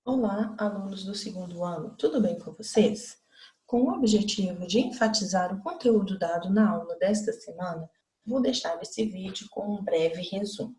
Olá, alunos do segundo ano, tudo bem com vocês? Com o objetivo de enfatizar o conteúdo dado na aula desta semana, vou deixar esse vídeo com um breve resumo.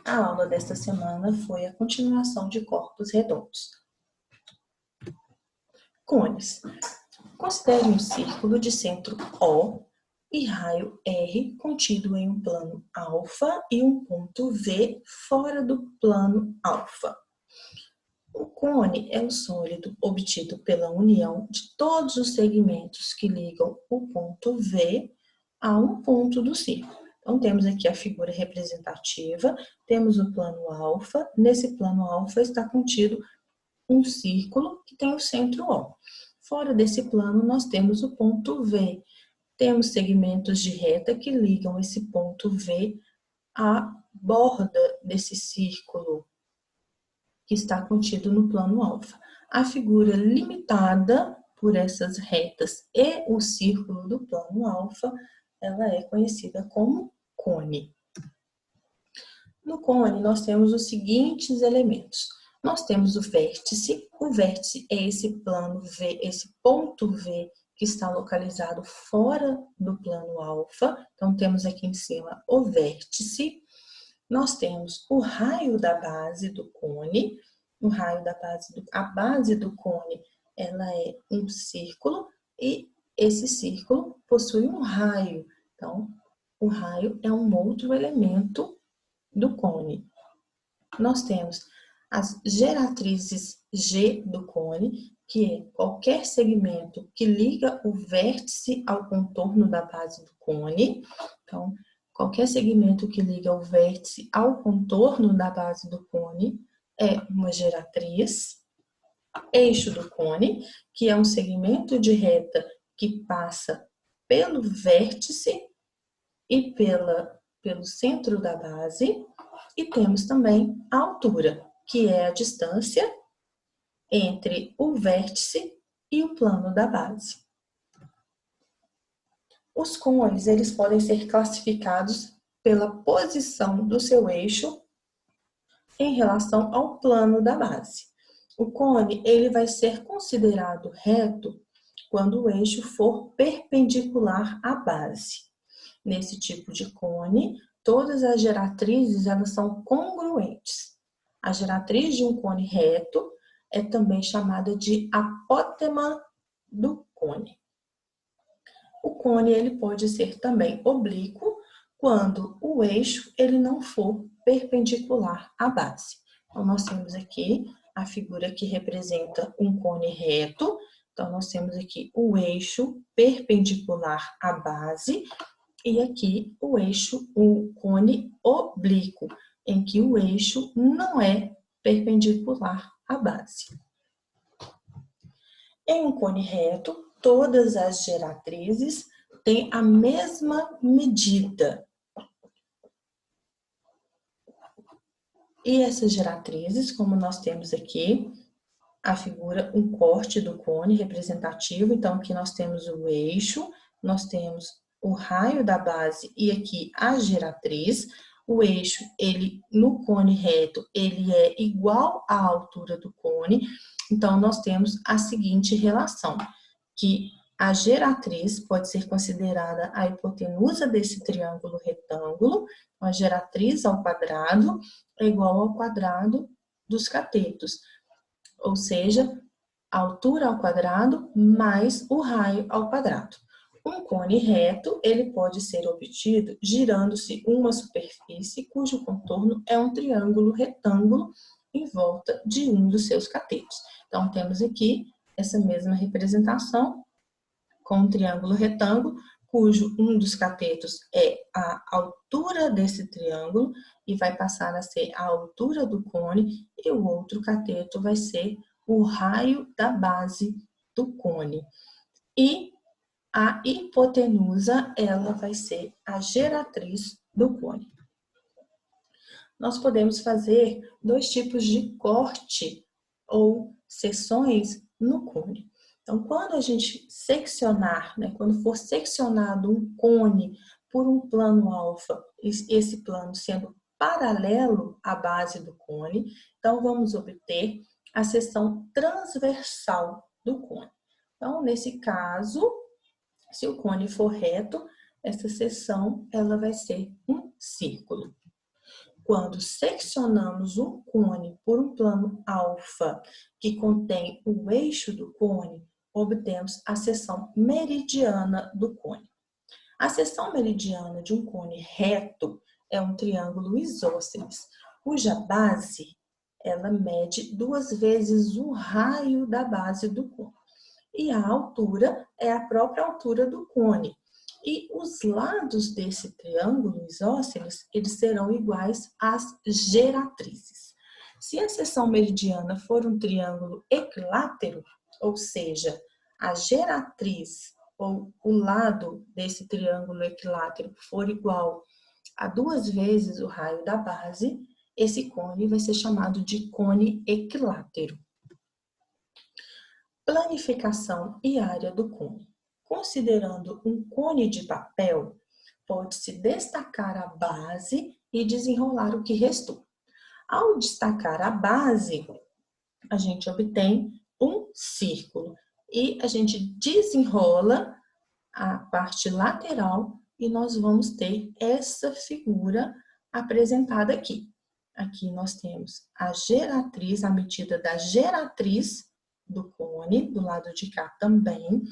A aula desta semana foi a continuação de corpos redondos. Cones. Considere um círculo de centro O e raio R contido em um plano alfa e um ponto V fora do plano alfa. O cone é um sólido obtido pela união de todos os segmentos que ligam o ponto V a um ponto do círculo. Então, temos aqui a figura representativa, temos o plano alfa. Nesse plano alfa está contido um círculo que tem o centro O. Fora desse plano, nós temos o ponto V. Temos segmentos de reta que ligam esse ponto V à borda desse círculo que está contido no plano alfa. A figura limitada por essas retas e o círculo do plano alfa, ela é conhecida como cone. No cone, nós temos os seguintes elementos. Nós temos o vértice é esse plano V, esse ponto V que está localizado fora do plano alfa. Então, temos aqui em cima o vértice. Nós temos o raio da base do cone. A base do cone, ela é um círculo e esse círculo possui um raio. Então, o raio é um outro elemento do cone. Nós temos as geratrizes G do cone, que é qualquer segmento que liga o vértice ao contorno da base do cone. Então, qualquer segmento que liga o vértice ao contorno da base do cone é uma geratriz. Eixo do cone, que é um segmento de reta que passa pelo vértice e pelo centro da base. E temos também a altura, que é a distância entre o vértice e o plano da base. Os cones, eles podem ser classificados pela posição do seu eixo em relação ao plano da base. O cone, ele vai ser considerado reto quando o eixo for perpendicular à base. Nesse tipo de cone, todas as geratrizes, elas são congruentes. A geratriz de um cone reto é também chamada de apótema do cone. O cone, ele pode ser também oblíquo quando o eixo ele não for perpendicular à base. Então, nós temos aqui a figura que representa um cone reto. Então, nós temos aqui o eixo perpendicular à base e aqui o cone oblíquo, em que o eixo não é perpendicular à base. Em um cone reto, todas as geratrizes têm a mesma medida. E essas geratrizes, como nós temos aqui, a figura, um corte do cone representativo. Então, aqui nós temos o eixo, nós temos o raio da base e aqui a geratriz. O eixo, ele no cone reto, ele é igual à altura do cone. Então, nós temos a seguinte relação, que a geratriz pode ser considerada a hipotenusa desse triângulo retângulo. A geratriz ao quadrado é igual ao quadrado dos catetos, ou seja, a altura ao quadrado mais o raio ao quadrado. Um cone reto, ele pode ser obtido girando-se uma superfície cujo contorno é um triângulo retângulo em volta de um dos seus catetos. Então, temos aqui essa mesma representação com um triângulo retângulo, cujo um dos catetos é a altura desse triângulo e vai passar a ser a altura do cone, e o outro cateto vai ser o raio da base do cone. E a hipotenusa, ela vai ser a geratriz do cone. Nós podemos fazer dois tipos de corte ou seções no cone. Então, quando a gente seccionar, quando for seccionado um cone por um plano alfa, esse plano sendo paralelo à base do cone, então vamos obter a seção transversal do cone. Então, nesse caso, se o cone for reto, essa seção ela vai ser um círculo. Quando seccionamos um cone por um plano alfa que contém o eixo do cone, obtemos a seção meridiana do cone. A seção meridiana de um cone reto é um triângulo isósceles, cuja base ela mede 2 vezes o raio da base do cone. E a altura é a própria altura do cone. E os lados desse triângulo isósceles, eles serão iguais às geratrizes. Se a seção meridiana for um triângulo equilátero, ou seja, a geratriz ou o lado desse triângulo equilátero for igual a 2 vezes o raio da base, esse cone vai ser chamado de cone equilátero. Planificação e área do cone. Considerando um cone de papel, pode-se destacar a base e desenrolar o que restou. Ao destacar a base, a gente obtém um círculo e a gente desenrola a parte lateral e nós vamos ter essa figura apresentada aqui. Aqui nós temos a geratriz, a medida da geratriz do cone, do lado de cá também,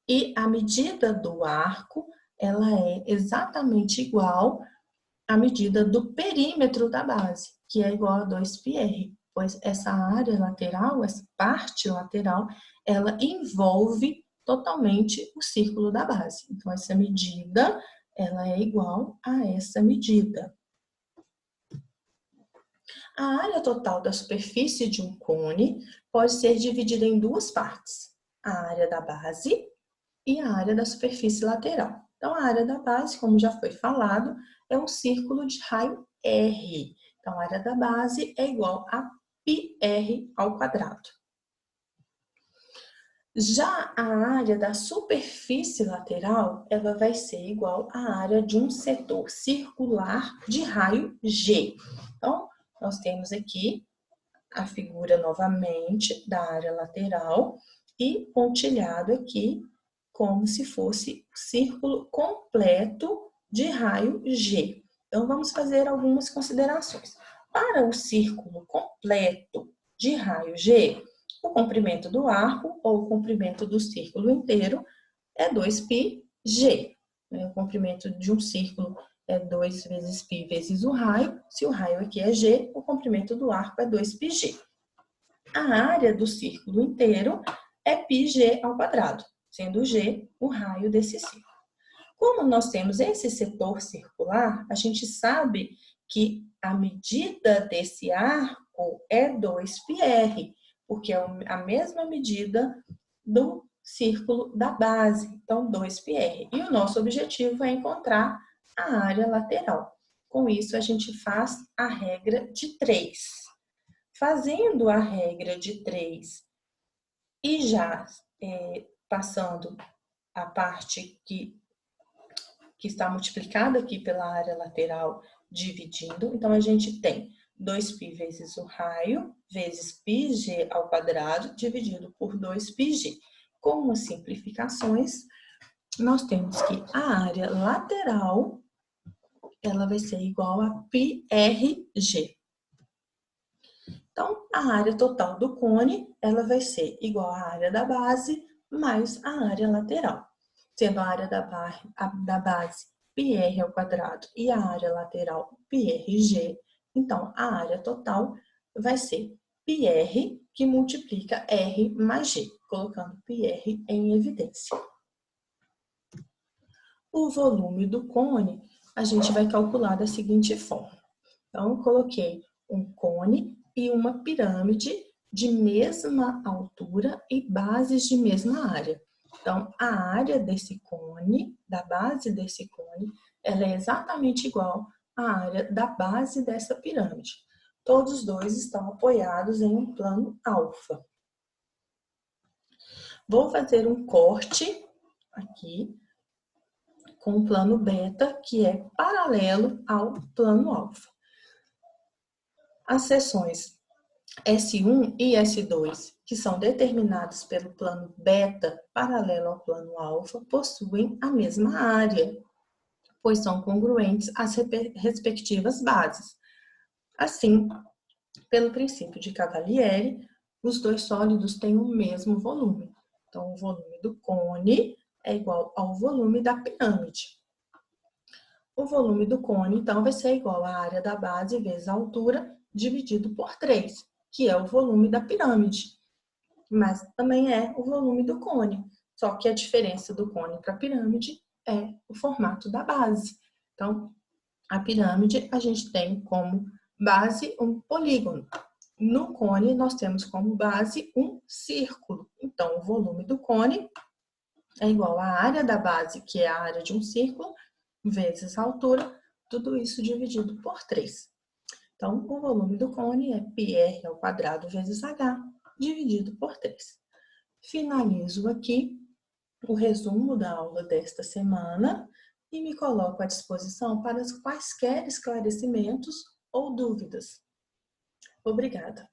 e a medida do arco, ela é exatamente igual à medida do perímetro da base, que é igual a 2πr, pois essa área lateral, essa parte lateral, ela envolve totalmente o círculo da base. Então, essa medida, ela é igual a essa medida. A área total da superfície de um cone pode ser dividida em 2 partes, a área da base e a área da superfície lateral. Então, a área da base, como já foi falado, é um círculo de raio R. Então, a área da base é igual a πr ao quadrado. Já a área da superfície lateral, ela vai ser igual à área de um setor circular de raio G. Então, nós temos aqui a figura novamente da área lateral e pontilhado aqui como se fosse o círculo completo de raio G. Então, vamos fazer algumas considerações. Para o círculo completo de raio G, o comprimento do arco ou o comprimento do círculo inteiro é 2πg. O comprimento de um círculo é 2 vezes π vezes o raio. Se o raio aqui é g, o comprimento do arco é 2πg. A área do círculo inteiro é πg ao quadrado, sendo g o raio desse círculo. Como nós temos esse setor circular, a gente sabe que a medida desse arco é 2πr, porque é a mesma medida do círculo da base, então 2πr. E o nosso objetivo é encontrar a área lateral. Com isso, a gente faz a regra de 3. Fazendo a regra de 3 e já passando a parte que está multiplicada aqui pela área lateral, dividindo, então a gente tem 2π vezes o raio, vezes πg ao quadrado, dividido por 2πg. Com as simplificações, nós temos que a área lateral, ela vai ser igual a πrg. Então, a área total do cone, ela vai ser igual à área da base mais a área lateral. Sendo a área da base πr ao quadrado e a área lateral πrg, então a área total vai ser πr, que multiplica r mais g, colocando πr em evidência. O volume do cone, a gente vai calcular da seguinte forma. Então, eu coloquei um cone e uma pirâmide de mesma altura e bases de mesma área. Então, a área desse cone, da base desse cone, ela é exatamente igual à área da base dessa pirâmide. Todos os dois estão apoiados em um plano alfa. Vou fazer um corte aqui com o plano beta, que é paralelo ao plano alfa. As seções S1 e S2, que são determinados pelo plano beta paralelo ao plano alfa, possuem a mesma área, pois são congruentes às respectivas bases. Assim, pelo princípio de Cavalieri, os dois sólidos têm o mesmo volume. Então, o volume do cone é igual ao volume da pirâmide. O volume do cone, então, vai ser igual à área da base vezes a altura, dividido por 3, que é o volume da pirâmide. Mas também é o volume do cone. Só que a diferença do cone para a pirâmide é o formato da base. Então, a pirâmide a gente tem como base um polígono. No cone, nós temos como base um círculo. Então, o volume do cone é igual à área da base, que é a área de um círculo, vezes a altura, tudo isso dividido por 3. Então, o volume do cone é πr ao quadrado vezes h, dividido por 3. Finalizo aqui o resumo da aula desta semana e me coloco à disposição para quaisquer esclarecimentos ou dúvidas. Obrigada.